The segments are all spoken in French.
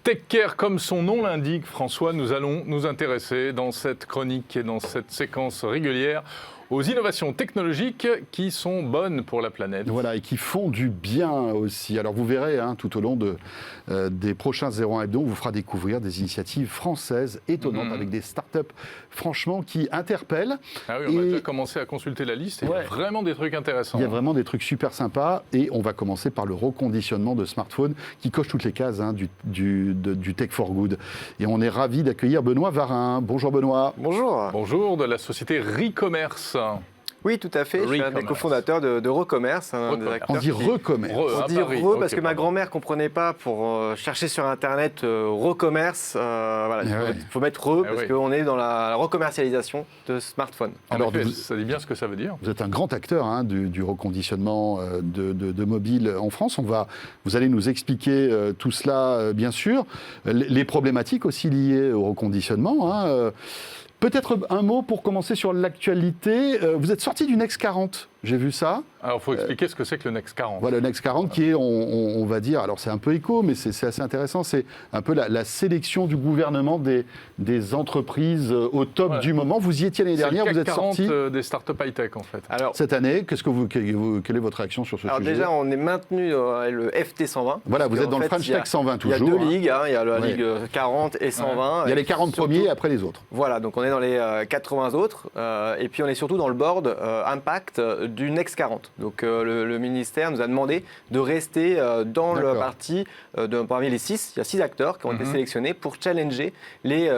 TechCare, comme son nom l'indique, François, nous allons nous intéresser dans cette chronique et dans cette séquence régulière aux innovations technologiques qui sont bonnes pour la planète. Voilà, et qui font du bien aussi. Alors vous verrez, tout au long des prochains 01 Hebdo, on vous fera découvrir des initiatives françaises étonnantes avec des startups, franchement, qui interpellent. Ah oui, on a déjà commencé à consulter la liste et il y a vraiment des trucs intéressants. Il y a vraiment des trucs super sympas et on va commencer par le reconditionnement de smartphones qui coche toutes les cases du Tech for Good. Et on est ravis d'accueillir Benoît Varin. Bonjour Benoît. Bonjour. Bonjour, de la société Recommerce. Oui, tout à fait. Je suis un des cofondateurs de Recommerce. On dit Recommerce. On dit Re parce que ma grand-mère ne comprenait pas pour chercher sur Internet Recommerce. Il faut mettre Re parce qu'on est dans la recommercialisation de smartphones. Alors, ça dit bien ce que ça veut dire. Vous êtes un grand acteur du reconditionnement de mobiles en France. Vous allez nous expliquer tout cela, bien sûr. Les problématiques aussi liées au reconditionnement. Peut-être un mot pour commencer sur l'actualité. Vous êtes sorti du Next 40, j'ai vu ça. Alors, il faut expliquer ce que c'est que le Next 40. Voilà, le Next 40 qui est, on va dire, alors c'est un peu éco, mais c'est assez intéressant, c'est un peu la sélection du gouvernement des entreprises au top du moment. Vous y étiez l'année dernière, vous êtes sorti des startups high-tech, en fait. Alors, cette année, quelle est votre réaction sur ce sujet? Alors déjà, on est maintenu le FT 120. Voilà, vous êtes dans le French Tech 120 toujours. Il y a deux ligues, il y a la ligue 40 et 120. Il y a les 40 premiers et après les autres. Voilà, donc on est dans les 80 autres, et puis on est surtout dans le board impact du Next 40. Donc le ministère nous a demandé de rester dans la partie parmi les 6. Il y a 6 acteurs qui ont été sélectionnés pour challenger les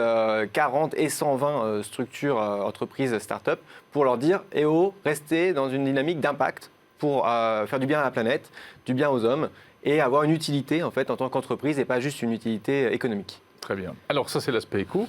40 et 120 structures, entreprises, start-up, pour leur dire « Eh oh, restez dans une dynamique d'impact pour faire du bien à la planète, du bien aux hommes, et avoir une utilité en fait en tant qu'entreprise et pas juste une utilité économique ». Très bien. Alors ça, c'est l'aspect éco.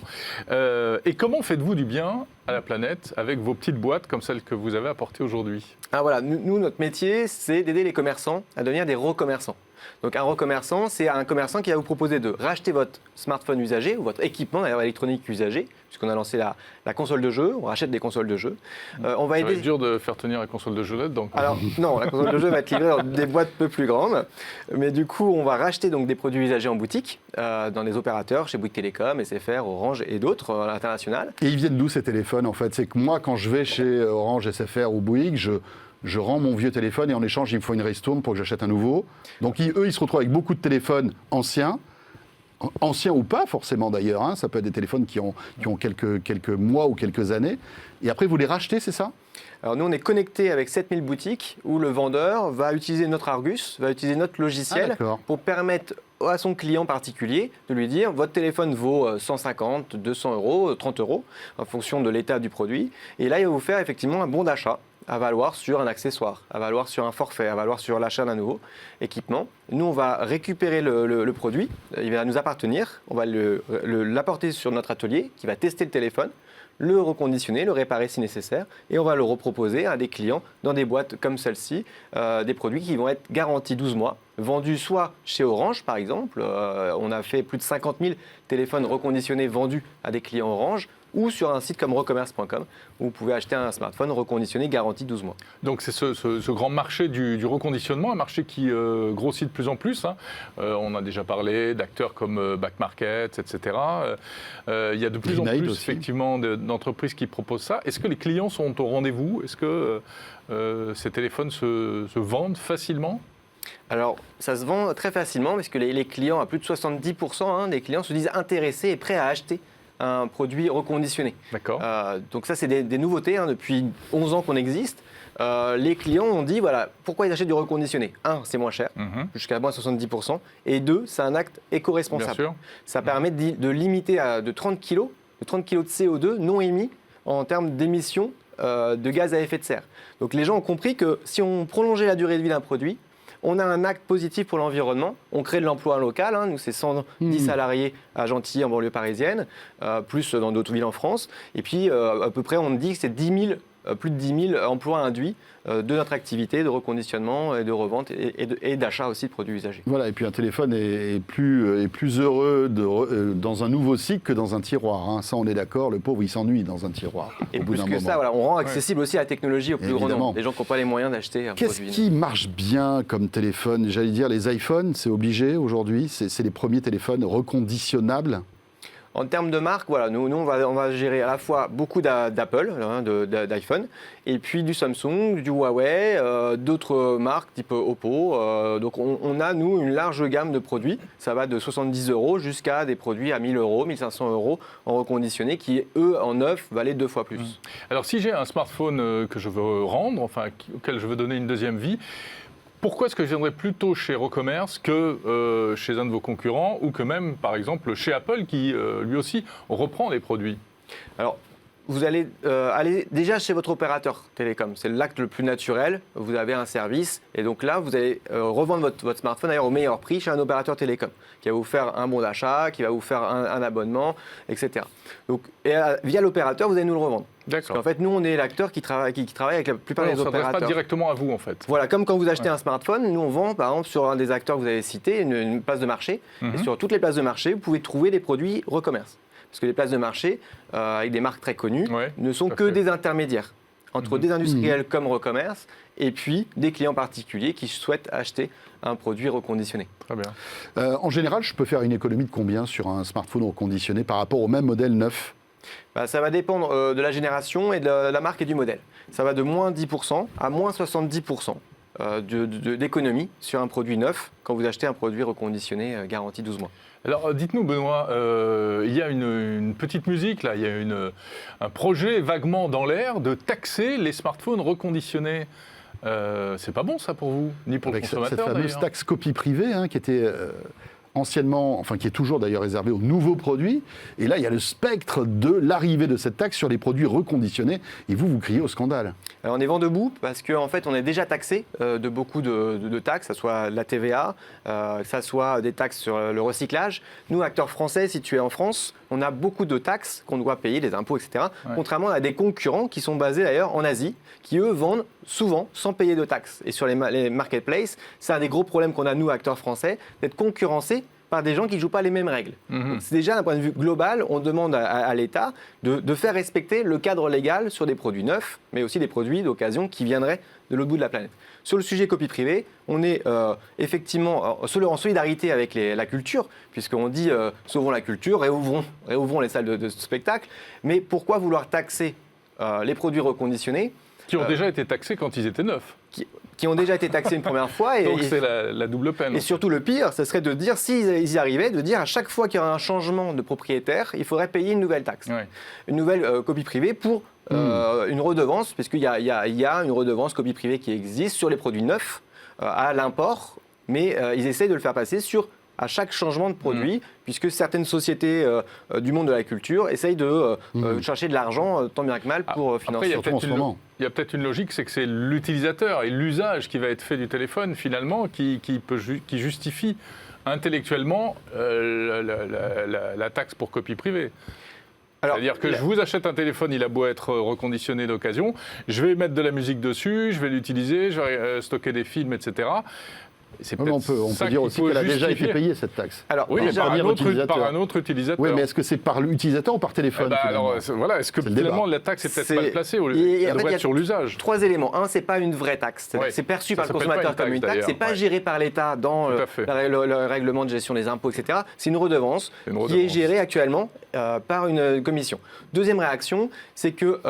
Et comment faites-vous du bien à la planète avec vos petites boîtes comme celles que vous avez apportées aujourd'hui? Ah voilà, nous, notre métier, c'est d'aider les commerçants à devenir des recommerçants. Donc un recommerçant, c'est un commerçant qui va vous proposer de racheter votre smartphone usagé ou votre équipement d'ailleurs électronique usagé, puisqu'on a lancé la console de jeu, on rachète des consoles de jeu. Ça va être dur de faire tenir la console de jeu là donc. Alors non, la console de jeu va être livrée dans des boîtes peu plus grandes, mais du coup on va racheter donc des produits usagés en boutique, dans des opérateurs, chez Bouygues Télécom, SFR, Orange et d'autres à l'international. Et ils viennent d'où ces téléphones en fait? C'est que moi quand je vais chez Orange, SFR ou Bouygues, je rends mon vieux téléphone et en échange, il me faut une ristourne pour que j'achète un nouveau. Donc eux, ils se retrouvent avec beaucoup de téléphones anciens ou pas forcément d'ailleurs. Ça peut être des téléphones qui ont quelques mois ou quelques années. Et après, vous les rachetez, c'est ça? Alors nous, on est connecté avec 7000 boutiques où le vendeur va utiliser notre Argus, va utiliser notre logiciel pour permettre à son client particulier de lui dire votre téléphone vaut 150, 200 euros, 30 euros en fonction de l'état du produit. Et là, il va vous faire effectivement un bon d'achat à valoir sur un accessoire, à valoir sur un forfait, à valoir sur l'achat d'un nouveau équipement. Nous, on va récupérer le produit, il va nous appartenir, on va l'apporter sur notre atelier qui va tester le téléphone, le reconditionner, le réparer si nécessaire, et on va le reproposer à des clients dans des boîtes comme celle-ci, des produits qui vont être garantis 12 mois, vendus soit chez Orange par exemple, on a fait plus de 50 000 téléphones reconditionnés vendus à des clients Orange, ou sur un site comme recommerce.com où vous pouvez acheter un smartphone reconditionné garanti 12 mois. Donc c'est ce grand marché du reconditionnement, un marché qui grossit de plus en plus. On a déjà parlé d'acteurs comme Back Market, etc. Il y a de plus en plus effectivement d'entreprises qui proposent ça. Est-ce que les clients sont au rendez-vous? Est-ce que ces téléphones se vendent facilement? Alors, ça se vend très facilement parce que les clients, à plus de 70% des clients se disent intéressés et prêts à acheter un produit reconditionné. D'accord. Donc ça, c'est des nouveautés. Depuis 11 ans qu'on existe. Les clients ont dit, voilà, pourquoi ils achètent du reconditionné? 1, c'est moins cher, jusqu'à moins 70%. Et 2, c'est un acte éco-responsable. Bien sûr. Ça permet de limiter de 30 kg de CO2 non émis en termes d'émissions de gaz à effet de serre. Donc les gens ont compris que si on prolongeait la durée de vie d'un produit, on a un acte positif pour l'environnement, on crée de l'emploi local, nous c'est 110 salariés à Gentilly en banlieue parisienne, plus dans d'autres villes en France, et puis à peu près on dit que c'est 10 000 plus de 10 000 emplois induits de notre activité de reconditionnement et de revente et d'achat aussi de produits usagés. Voilà, et puis un téléphone est plus heureux dans un nouveau cycle que dans un tiroir. Hein. Ça, on est d'accord, le pauvre, il s'ennuie dans un tiroir. Et plus que ça, voilà, on rend accessible aussi la technologie au plus grand nombre. Les gens qui n'ont pas les moyens d'acheter un produit. Qu'est-ce qui marche bien comme téléphone? J'allais dire les iPhones, c'est obligé aujourd'hui. C'est les premiers téléphones reconditionnables. En termes de marque, voilà, nous on va gérer à la fois beaucoup d'Apple, d'iPhone, et puis du Samsung, du Huawei, d'autres marques type Oppo. Donc on a, nous, une large gamme de produits. Ça va de 70 € jusqu'à des produits à 1 000 €, 1 500 € en reconditionné, qui, eux, en neuf, valaient 2 fois plus. Alors si j'ai un smartphone que je veux rendre, enfin auquel je veux donner une deuxième vie, pourquoi est-ce que je viendrais plutôt chez Recommerce que chez un de vos concurrents ou que même, par exemple, chez Apple qui, lui aussi, reprend les produits? Alors, vous allez aller déjà chez votre opérateur télécom. C'est l'acte le plus naturel. Vous avez un service et donc là, vous allez revendre votre smartphone d'ailleurs au meilleur prix chez un opérateur télécom qui va vous faire un bon d'achat, qui va vous faire un abonnement, etc. Donc, via l'opérateur, vous allez nous le revendre. Parce qu'en fait, nous, on est l'acteur qui travaille avec la plupart des opérateurs. On ne s'adresse pas directement à vous, en fait. Voilà, comme quand vous achetez un smartphone, nous, on vend, par exemple, sur un des acteurs que vous avez cité, une place de marché. Et sur toutes les places de marché, vous pouvez trouver des produits Recommerce. Parce que les places de marché, avec des marques très connues, ne sont que des intermédiaires entre des industriels comme Recommerce et puis des clients particuliers qui souhaitent acheter un produit reconditionné. Très bien. En général, je peux faire une économie de combien sur un smartphone reconditionné par rapport au même modèle neuf? Ça va dépendre de la génération et de la marque et du modèle. Ça va de moins 10% à moins 70% d'économie sur un produit neuf quand vous achetez un produit reconditionné garanti 12 mois. Alors dites-nous Benoît, il y a une petite musique là, il y a un projet vaguement dans l'air de taxer les smartphones reconditionnés. C'est pas bon ça pour vous, ni pour le consommateur. Cette fameuse taxe copie privée qui était anciennement, enfin qui est toujours d'ailleurs réservée aux nouveaux produits. Et là, il y a le spectre de l'arrivée de cette taxe sur les produits reconditionnés. Et vous criez au scandale. Alors on est vent debout parce qu'en fait, on est déjà taxé de beaucoup de taxes, que ce soit la TVA, que ce soit des taxes sur le recyclage. Nous, acteurs français situés en France, on a beaucoup de taxes qu'on doit payer, des impôts, etc. Ouais. Contrairement à des concurrents qui sont basés d'ailleurs en Asie, qui eux vendent souvent sans payer de taxes. Et sur les marketplaces, c'est un des gros problèmes qu'on a, nous, acteurs français, d'être concurrencés par des gens qui ne jouent pas les mêmes règles. Donc, c'est déjà d'un point de vue global, on demande à l'État de faire respecter le cadre légal sur des produits neufs, mais aussi des produits d'occasion qui viendraient de l'autre bout de la planète. Sur le sujet copie privée, on est effectivement en solidarité avec la culture, puisqu'on dit sauvons la culture, réouvrons les salles de spectacle. Mais pourquoi vouloir taxer les produits reconditionnés qui ont déjà été taxés quand ils étaient neufs. Qui ont déjà été taxés une première fois. Donc c'est la double peine. Et surtout le pire, ce serait de dire, s'ils y arrivaient, de dire à chaque fois qu'il y aura un changement de propriétaire, il faudrait payer une nouvelle taxe. Ouais. Une nouvelle copie privée pour une redevance, puisqu'il y a une redevance copie privée qui existe sur les produits neufs à l'import, mais ils essaient de le faire passer à chaque changement de produit, puisque certaines sociétés du monde de la culture essayent de chercher de l'argent tant bien que mal pour financer. Après, il y a peut-être une logique, c'est que c'est l'utilisateur et l'usage qui va être fait du téléphone, finalement, qui justifie intellectuellement la taxe pour copie privée. C'est-à-dire que je vous achète un téléphone, il a beau être reconditionné d'occasion, je vais mettre de la musique dessus, je vais l'utiliser, je vais stocker des films, etc. On peut dire aussi qu'elle a déjà été payée cette taxe. Alors, oui, mais par un autre utilisateur. Oui, mais est-ce que c'est par l'utilisateur ou par téléphone voilà, est-ce que finalement la taxe est peut-être mal placée au lieu d'être sur l'usage? 3 éléments. Un, c'est pas une vraie taxe. C'est perçu par le consommateur comme une taxe. C'est pas géré par l'État dans le règlement de gestion des impôts, etc. C'est une redevance qui est gérée actuellement par une commission. Deuxième réaction, c'est que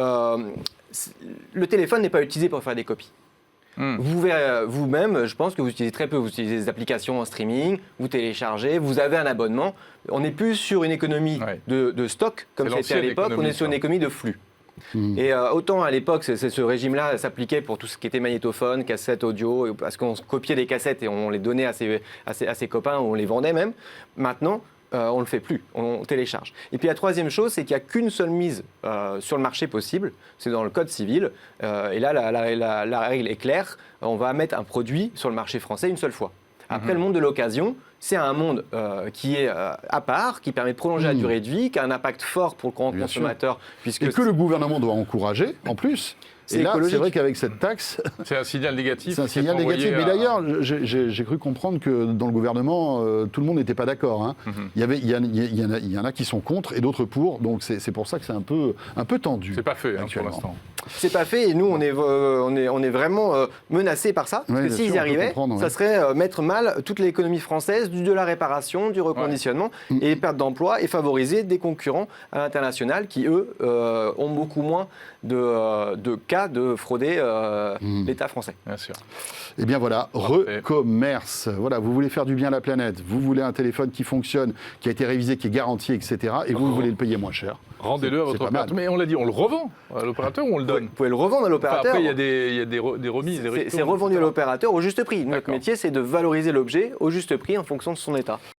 le téléphone n'est pas utilisé pour faire des copies. Vous-même, je pense que vous utilisez très peu. Vous utilisez des applications en streaming, vous téléchargez, vous avez un abonnement. On n'est plus sur une économie de stock, comme c'était à l'époque, on est sur une économie de flux. Et autant à l'époque, ce régime-là s'appliquait pour tout ce qui était magnétophone, cassette audio, parce qu'on copiait des cassettes et on les donnait à ses copains, ou on les vendait même. Maintenant, on ne le fait plus, on télécharge. Et puis la troisième chose, c'est qu'il n'y a qu'une seule mise sur le marché possible, c'est dans le code civil. Et là, la règle est claire, on va mettre un produit sur le marché français une seule fois. Après, le monde de l'occasion, c'est un monde qui est à part, qui permet de prolonger la durée de vie, qui a un impact fort pour le grand consommateur. Et que le gouvernement doit encourager, en plus. Et là, c'est vrai qu'avec cette taxe... C'est un signal négatif. C'est un signal négatif. Mais d'ailleurs, j'ai cru comprendre que dans le gouvernement, tout le monde n'était pas d'accord. Hein. Il y en a qui sont contre et d'autres pour. Donc c'est pour ça que c'est un peu tendu. C'est pas fait pour l'instant. C'est pas fait et nous, on est vraiment menacés par ça. Parce que s'ils y arrivaient, ça serait mettre mal toute l'économie française, de la réparation, du reconditionnement et perte d'emploi et favoriser des concurrents à l'international qui, eux, ont beaucoup moins de cas de frauder l'État français. Bien sûr. Eh bien voilà, Recommerce. Voilà, vous voulez faire du bien à la planète, vous voulez un téléphone qui fonctionne, qui a été révisé, qui est garanti, etc. Et vous voulez le payer moins cher. Rendez-le à votre opérateur. Mais on l'a dit, on le revend à l'opérateur ou on le donne? Vous pouvez le revendre à l'opérateur. Après, il y a des remises, des ristournes. C'est revendu à l'opérateur au juste prix. Notre métier, c'est de valoriser l'objet au juste prix en fonction de son état.